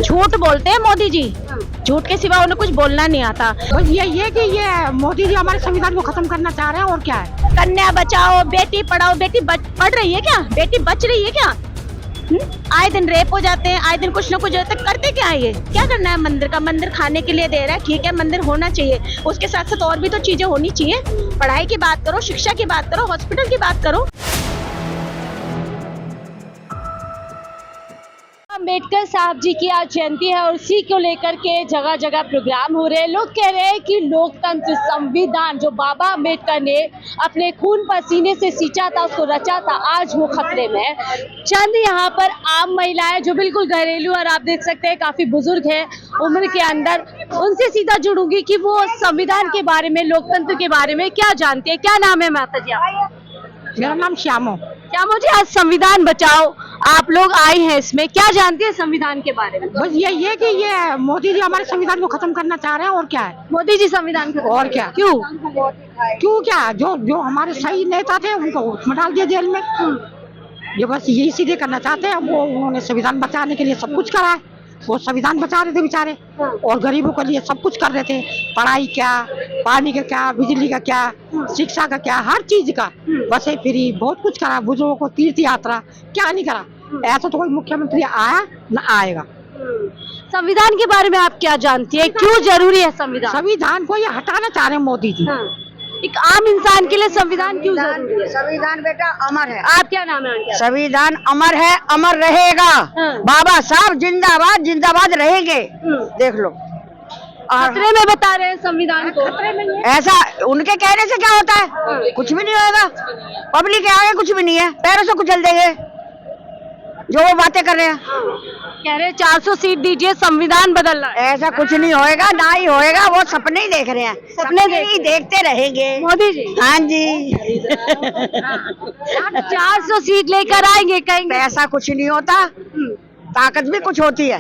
झूठ बोलते हैं मोदी जी, झूठ के सिवा उन्हें कुछ बोलना नहीं आता। बस ये कि ये मोदी जी हमारे संविधान को खत्म करना चाह रहे हैं और क्या है। कन्या बचाओ, बेटी पढ़ाओ, बेटी पढ़ रही है क्या? बेटी बच रही है क्या? आए दिन रेप हो जाते हैं, आए दिन कुछ ना कुछ होता है, करते क्या है ये? क्या करना है मंदिर का? मंदिर खाने के लिए दे रहा है, ठीक है, मंदिर होना चाहिए, उसके साथ साथ और भी तो चीजें होनी चाहिए। पढ़ाई की बात करो, शिक्षा की बात करो, हॉस्पिटल की बात करो। अम्बेडकर साहब जी की आज जयंती है और उसी को लेकर के जगह जगह प्रोग्राम हो रहे हैं। लोग कह रहे हैं कि लोकतंत्र, संविधान जो बाबा अम्बेडकर ने अपने खून पसीने से सींचा था, उसको रचा था, आज वो खतरे में है। चंद यहाँ पर आम महिलाएं जो बिल्कुल घरेलू, और आप देख सकते हैं काफी बुजुर्ग हैं उम्र के अंदर, उनसे सीधा जुड़ूंगी कि वो संविधान के बारे में, लोकतंत्र के बारे में क्या जानते हैं। क्या नाम है माता जी आपका? मेरा नाम श्यामो। श्यामो जी, आज संविधान बचाओ आप लोग आए हैं, इसमें क्या जानते हैं संविधान के बारे में? बस ये कि ये मोदी जी हमारे संविधान को खत्म करना चाह रहे हैं और क्या है। मोदी जी संविधान को और क्या? क्यों क्या? जो हमारे सही नेता थे उनको उसमें डाल दिया जेल में। ये बस ये इसीलिए करना चाहते हैं। वो उन्होंने संविधान बचाने के लिए सब कुछ करा है, वो संविधान बचा रहे थे बेचारे, और गरीबों के लिए सब कुछ कर रहे थे। पढ़ाई क्या, पानी का क्या, बिजली का क्या, शिक्षा का क्या, हर चीज का, बसें फ्री, बहुत कुछ करा। बुजुर्गों को तीर्थ यात्रा, क्या नहीं करा। ऐसा तो कोई मुख्यमंत्री आया न आएगा। संविधान के बारे में आप क्या जानती है? क्यों जरूरी है संविधान? संविधान को ये हटाना चाह रहे हैं मोदी जी। एक आम इंसान के लिए संविधान क्यों जरूरी है? संविधान बेटा अमर है। आप क्या नाम है? संविधान अमर है, अमर रहेगा। बाबा साहब जिंदाबाद, जिंदाबाद रहेंगे। देख लो, खतरे में बता रहे हैं संविधान को। ऐसा उनके कहने से क्या होता है? कुछ भी नहीं होगा। पब्लिक के आगे कुछ भी नहीं है, पैरों से कुचल देंगे जो वो बातें कर रहे हैं। कह रहे 400 सीट दीजिए, संविधान बदलना है। ऐसा कुछ नहीं होएगा, ना ही होएगा। वो सपने ही देख रहे हैं, सपने ही देखते रहेंगे मोदी जी। हाँ जी। 400 सीट लेकर आएंगे, कहेंगे ऐसा कुछ नहीं होता, ताकत भी कुछ होती है।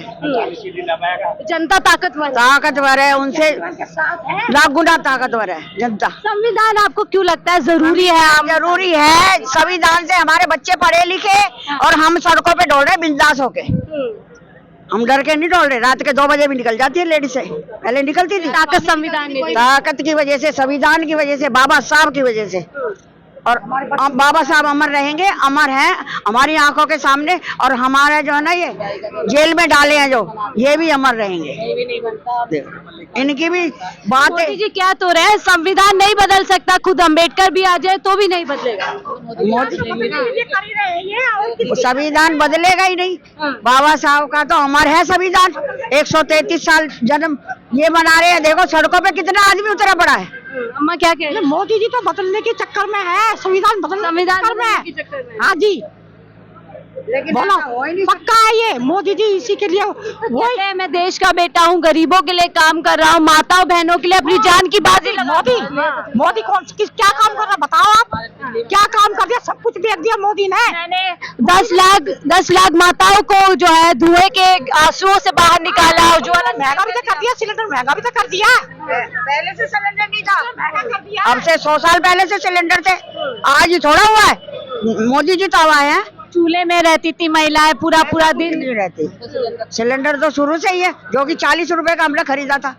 जनता ताकतवर है, उनसे लाख गुना ताकतवर है जनता। संविधान आपको क्यों लगता है जरूरी है? जरूरी है। संविधान से हमारे बच्चे पढ़े लिखे और हम सड़कों पे दौड़ रहे बिंदास होके। हम डर के नहीं दौड़ रहे। रात के 2 बजे भी निकल जाती है लेडीज से, पहले निकलती थी। ताकत संविधान ने दी। ताकत की वजह से, संविधान की वजह से, बाबा साहब की वजह से। और बाबा साहब अमर रहेंगे, अमर हैं हमारी आंखों के सामने। और हमारे जो है ना, ये जेल में डाले हैं जो, ये भी अमर रहेंगे। इनकी भी बात है। मोदी जी क्या तो रहे, संविधान नहीं बदल सकता, खुद अम्बेडकर भी आ जाए तो भी नहीं बदलेगा। संविधान बदलेगा ही नहीं। बाबा साहब का तो अमर है संविधान। 133 साल जन्म ये मना रहे हैं। देखो सड़कों पे कितना आदमी उतरा पड़ा है। अम्मा क्या कह रही है? मोदी जी तो बदलने के चक्कर में है, संविधान बदलने के चक्कर में। हाँ जी, बोलो पक्का है ये मोदी जी इसी के लिए। कहते हैं मैं देश का बेटा हूँ, गरीबों के लिए काम कर रहा हूँ, माताओं बहनों के लिए अपनी जान की बाजी लगा। मोदी क्या काम कर रहा, बताओ आप। क्या काम कर दिया? सब कुछ बेच दिया मोदी ने। मैंने 10 लाख माताओं को जो है धुएं के आंसुओं से बाहर निकाला। उज्ज्वला महंगा भी तो कर दिया, सिलेंडर महंगा भी तो कर दिया। पहले से सिलेंडर नहीं था, महंगा कर दिया। अब से 100 साल पहले से सिलेंडर थे, आज ही थोड़ा हुआ है। मोदी जी तो आए हैं। चूल्हे में रहती थी महिलाएं पूरा दिन नहीं रहती। सिलेंडर तो शुरू से ही है, जो कि 40 रुपए का हमने खरीदा था,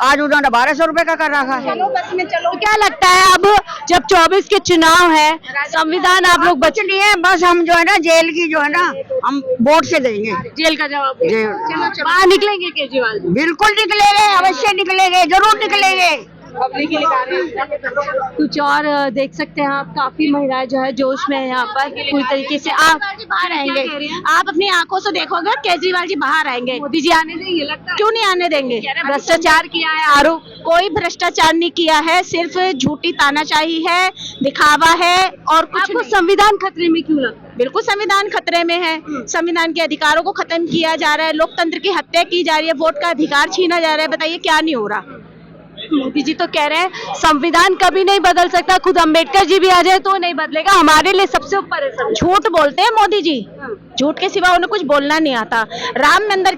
आज उन्होंने 1200 रुपए का कर रखा है। तो क्या लगता है अब जब 24 के चुनाव है, संविधान आप लोग बच नहीं है, बस हम जो है ना जेल की जो है ना, हम वोट से देंगे जेल का जवाब बाहर निकलेंगे केजरीवाल? बिल्कुल निकलेंगे, अवश्य निकलेंगे, जरूर निकलेंगे। कुछ और देख सकते हैं आप, काफी महिलाएं जो है जोश में है यहाँ पर पूरी तरीके से। आप बाहर आएंगे, आप अपनी आंखों से देखोगे केजरीवाल जी बाहर आएंगे। मोदी जी आने देंगे? लगता है क्यों नहीं आने देंगे? भ्रष्टाचार किया है आरोप। कोई भ्रष्टाचार नहीं किया है, सिर्फ झूठी तानाशाही है, दिखावा है और कुछ। आपको संविधान खतरे में क्यों लगता है? बिल्कुल संविधान खतरे में है। संविधान के अधिकारों को खत्म किया जा रहा है, लोकतंत्र की हत्या की जा रही है, वोट का अधिकार छीना जा रहा है। बताइए क्या नहीं हो रहा? मोदी जी तो कह रहे हैं संविधान कभी नहीं बदल सकता, खुद अम्बेडकर जी भी आ जाए तो नहीं बदलेगा, हमारे लिए सबसे ऊपर है। झूठ बोलते हैं मोदी जी, झूठ के सिवा उन्हें कुछ बोलना नहीं आता। राम मंदिर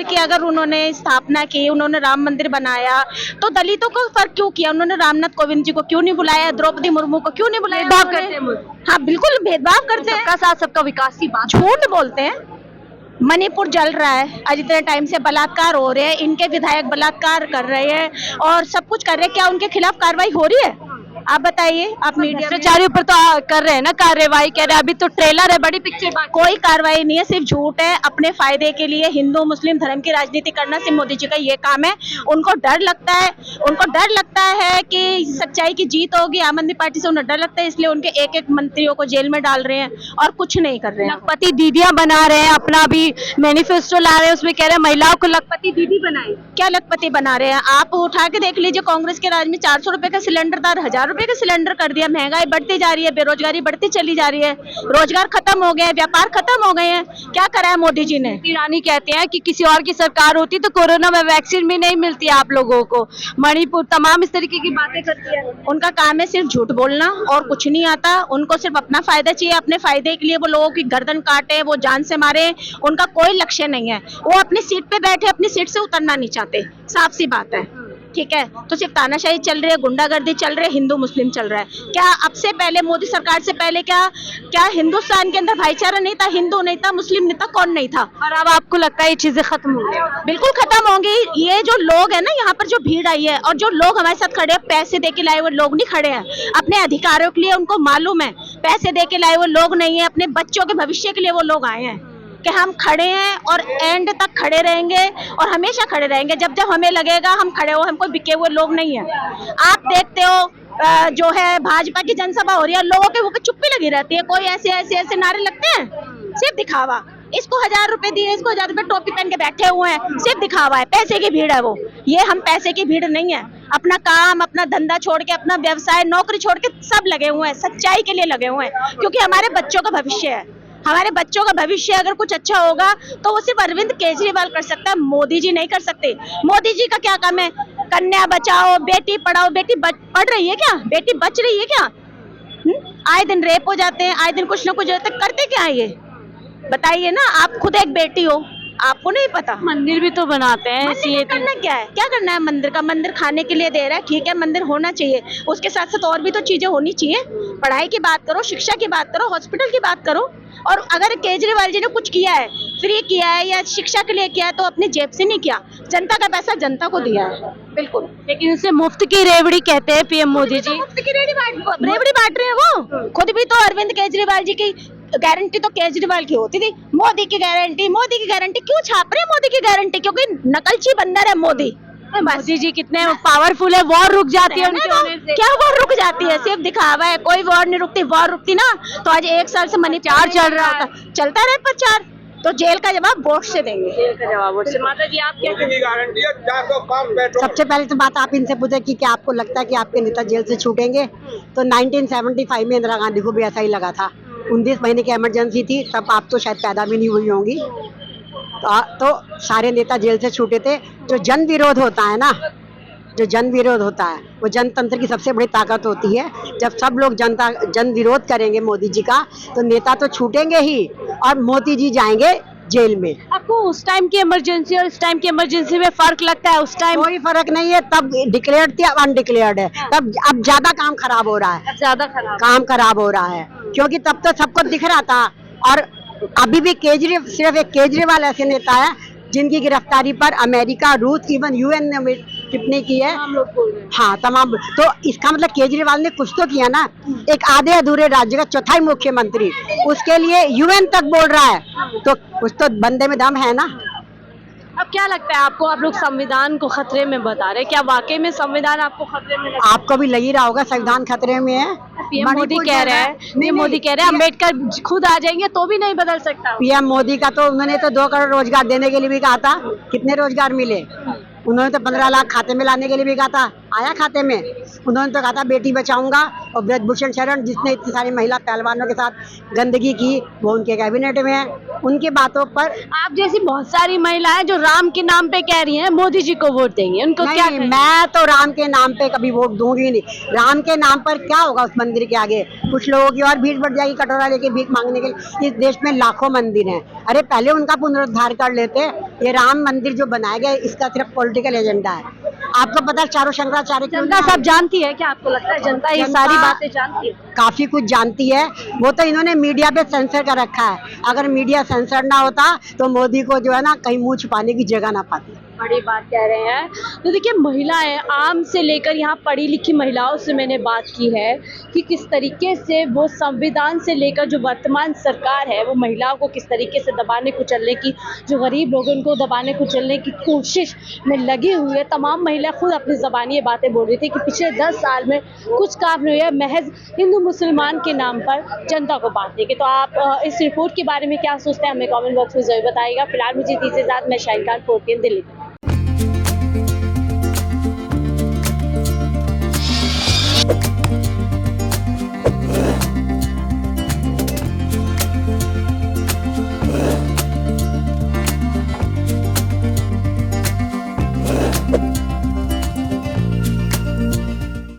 की अगर उन्होंने स्थापना की, उन्होंने राम मंदिर बनाया, तो दलितों को फर्क क्यों किया? उन्होंने रामनाथ कोविंद जी को क्यों नहीं बुलाया? द्रौपदी मुर्मू को क्यों नहीं बुलाया? भेदभाव करते हैं। हाँ बिल्कुल भेदभाव करते हैं। सबका साथ सबका विकास की बात झूठ बोलते हैं। मणिपुर जल रहा है, आज इतने टाइम से बलात्कार हो रहे हैं, इनके विधायक बलात्कार कर रहे हैं और सब कुछ कर रहे हैं। क्या उनके खिलाफ कार्रवाई हो रही है? आप बताइए। आप मीडिया में भ्रष्टाचारी ऊपर तो कर रहे हैं ना कार्रवाई, कह रहे हैं अभी तो ट्रेलर है, बड़ी पिक्चर बाकी। कोई कार्रवाई नहीं है, सिर्फ झूठ है। अपने फायदे के लिए हिंदू मुस्लिम धर्म की राजनीति करना सिर्फ मोदी जी का ये काम है। उनको डर लगता है कि सच्चाई की जीत होगी। आम आदमी पार्टी से उन्हें डर लगता है, इसलिए उनके एक एक मंत्रियों को जेल में डाल रहे हैं और कुछ नहीं कर रहे हैं। लखपति दीदियां बना रहे हैं, अपना भी मैनिफेस्टो ला रहे हैं, उसमें कह रहे हैं महिलाओं को लखपति दीदी बनाए। क्या लखपति बना रहे हैं? आप उठा के देख लीजिए, कांग्रेस के राज में 400 रुपए का सिलेंडर था, 1000 रुपए का सिलेंडर कर दिया। महंगाई बढ़ती जा रही है, बेरोजगारी बढ़ती चली जा रही है, रोजगार खत्म हो गए, व्यापार खत्म हो गए हैं। क्या करा है मोदी जी ने? ईरानी कहते हैं कि किसी और की सरकार होती तो कोरोना में वैक्सीन भी नहीं मिलती आप लोगों को। मणिपुर तमाम इस तरीके की बातें करती है। उनका काम है सिर्फ झूठ बोलना और कुछ नहीं आता। उनको सिर्फ अपना फायदा चाहिए, अपने फायदे के लिए वो लोगों की गर्दन काटे, वो जान से मारे। उनका कोई लक्ष्य नहीं है। वो अपनी सीट पे बैठे, अपनी सीट से उतरना नहीं चाहते, साफ सी बात है। ठीक है, तो सिर्फ तानाशाही चल रही है, गुंडागर्दी चल रही है, हिंदू मुस्लिम चल रहा है। क्या अब से पहले, मोदी सरकार से पहले क्या हिंदुस्तान के अंदर भाईचारा नहीं था? हिंदू नहीं था, मुस्लिम नहीं था, कौन नहीं था? और अब आपको लगता है ये चीजें खत्म हो गई? बिल्कुल खत्म होंगी। ये जो लोग है ना, यहाँ पर जो भीड़ आई है और जो लोग हमारे साथ खड़े हैं, पैसे दे के लाए हुए लोग नहीं खड़े हैं। अपने अधिकारों के लिए उनको मालूम है, पैसे दे के लाए हुए लोग नहीं है। अपने बच्चों के भविष्य के लिए वो लोग आए हैं कि हम खड़े हैं और एंड तक खड़े रहेंगे और हमेशा खड़े रहेंगे। जब जब हमें लगेगा हम खड़े हो, हम कोई बिके हुए लोग नहीं है। आप देखते हो जो है भाजपा की जनसभा हो रही है, लोगों के मुंह पे चुप्पी लगी रहती है। कोई ऐसे नारे लगते हैं, सिर्फ दिखावा। इसको 1000 रुपए दिए, इसको 1000 रुपए टोपी पहन के बैठे हुए हैं, सिर्फ दिखावा है। पैसे की भीड़ है वो। ये हम पैसे की भीड़ नहीं है। अपना काम, अपना धंधा छोड़ के, अपना व्यवसाय, नौकरी छोड़ के सब लगे हुए हैं, सच्चाई के लिए लगे हुए हैं, क्योंकि हमारे बच्चों का भविष्य है। हमारे बच्चों का भविष्य अगर कुछ अच्छा होगा तो वो सिर्फ अरविंद केजरीवाल कर सकता है, मोदी जी नहीं कर सकते। मोदी जी का क्या काम है? कन्या बचाओ, बेटी पढ़ाओ। बेटी पढ़ रही है क्या? बेटी बच रही है क्या? आए दिन रेप हो जाते हैं, आए दिन कुछ ना कुछ होता है। करते क्या है ये? बताइए ना। आप खुद एक बेटी हो, आपको नहीं पता? मंदिर भी तो बनाते हैं। मंदिर का करना क्या है? क्या करना है मंदिर का? मंदिर खाने के लिए दे रहा है, ठीक है, मंदिर होना चाहिए। उसके साथ साथ और भी तो चीजें होनी चाहिए। पढ़ाई की बात करो, शिक्षा की बात करो, हॉस्पिटल की बात करो। और अगर केजरीवाल जी ने कुछ किया है, फ्री किया है या शिक्षा के लिए किया है, तो अपनी जेब से नहीं किया, जनता का पैसा जनता को दिया है। बिल्कुल। लेकिन इसे मुफ्त की रेवड़ी कहते हैं पीएम मोदी जी। मुफ्त की रेवड़ी बांट रहे हैं वो। खुद भी तो अरविंद केजरीवाल जी की गारंटी तो केजरीवाल की होती थी। मोदी की गारंटी क्यों छाप रहे हैं? मोदी की गारंटी क्योंकि नकलची बंदर है मोदी। मोदी जी कितने पावरफुल है, वॉर रुक जाती है उनके होने से। क्या वॉर रुक जाती है? सिर्फ दिखावा है, कोई वॉर नहीं रुकती। वॉर रुकती ना तो आज 1 साल से मनी चार चल रहा होता, चलता रहे प्रचार। तो जेल का जवाब वोट से देंगे। जेल का जवाब वोट से। माता जी आप क्या गारंटी है 405 पेट्रोल। सबसे पहले तो बात आप इनसे पूछे कि क्या आपको लगता है कि आपके नेता जेल से छूटेंगे? तो 1975 में इंदिरा गांधी को भी ऐसा ही लगा था। 19 महीने की इमरजेंसी थी, तब आप तो शायद पैदा भी नहीं हुई होंगी। तो सारे नेता जेल से छूटे थे। जो जन विरोध होता है ना, जो जन विरोध होता है, वो जनतंत्र की सबसे बड़ी ताकत होती है। जब सब लोग जन विरोध करेंगे मोदी जी का, तो नेता तो छूटेंगे ही और मोदी जी जाएंगे जेल में। आपको उस टाइम की इमरजेंसी और इस टाइम की इमरजेंसी में फर्क लगता है? उस टाइम कोई फर्क नहीं है। तब डिक्लेयर्ड थी, अब अनडिक्लेयर्ड है। तब अब ज्यादा काम खराब हो रहा है, ज्यादा खराब काम खराब हो रहा है, क्योंकि तब तो सबको दिख रहा था। और अभी भी सिर्फ एक केजरीवाल ऐसे नेता है जिनकी गिरफ्तारी पर अमेरिका, रूस, इवन यूएन ने टिप्पणी की है। हाँ, तमाम। तो इसका मतलब केजरीवाल ने कुछ तो किया ना। एक आधे अधूरे राज्य का चौथाई मुख्यमंत्री, उसके लिए यूएन तक बोल रहा है, तो कुछ तो बंदे में दम है ना। अब क्या लगता है आपको? आप लोग संविधान को खतरे में बता रहे, क्या वाकई में संविधान आपको खतरे में लगता है? आपको भी लग ही रहा होगा संविधान खतरे में है। पीएम मोदी कह रहे हैं, पीएम मोदी कह रहे हैं अम्बेडकर खुद आ जाएंगे तो भी नहीं बदल सकता। पीएम मोदी का तो उन्होंने तो 2 करोड़ रोजगार देने के लिए भी कहा था। कितने रोजगार मिले? उन्होंने तो 15 लाख खाते में लाने के लिए भी कहा था, आया खाते में? उन्होंने तो कहा था बेटी बचाऊंगा। और ब्रजभूषण शरण, जिसने इतनी सारी महिला पहलवानों के साथ गंदगी की, वो उनके कैबिनेट में है। उनकी बातों पर आप जैसी बहुत सारी महिलाएं जो राम के नाम पे कह रही हैं मोदी जी को वोट देंगे, उनको क्या? मैं तो राम के नाम पे कभी वोट दूंगी नहीं। राम के नाम पर क्या होगा उस मंदिर के आगे? कुछ लोगों की और भीड़ बढ़ जाएगी कटोरा लेके भीख मांगने के लिए। इस देश में लाखों मंदिर हैं। अरे पहले उनका पुनरुद्धार कर लेते। ये राम मंदिर जो बनाया गया, इसका सिर्फ पॉलिटिकल एजेंडा है। आपको पता है चारों शंकराचार्य जनता सब जानती है क्या? आपको लगता है जनता ये सारी बातें जानती है? काफी कुछ जानती है। वो तो इन्होंने मीडिया पे सेंसर कर रखा है। अगर मीडिया सेंसर ना होता तो मोदी को जो है ना कहीं मुंह छुपाने की जगह ना पाती। बड़ी बात कह रहे हैं। तो देखिए महिलाएं आम से लेकर यहाँ पढ़ी लिखी महिलाओं से मैंने बात की है कि किस तरीके से वो संविधान से लेकर जो वर्तमान सरकार है वो महिलाओं को किस तरीके से दबाने कुचलने की, जो गरीब लोग उनको दबाने कुचलने की कोशिश में लगी हुई है। तमाम महिला खुद अपनी ज़बानी ये बातें बोल रही थी कि पिछले 10 साल में कुछ काम नहीं हुआ, महज हिंदू मुसलमान के नाम पर जनता को बांटने के। तो आप इस रिपोर्ट के बारे में क्या सोचते हैं हमें कमेंट बॉक्स में जरूर बताइएगा। फिलहाल मुझे दीजिए इजाज़त, मैं शाहीन खान, 4PM दिल्ली।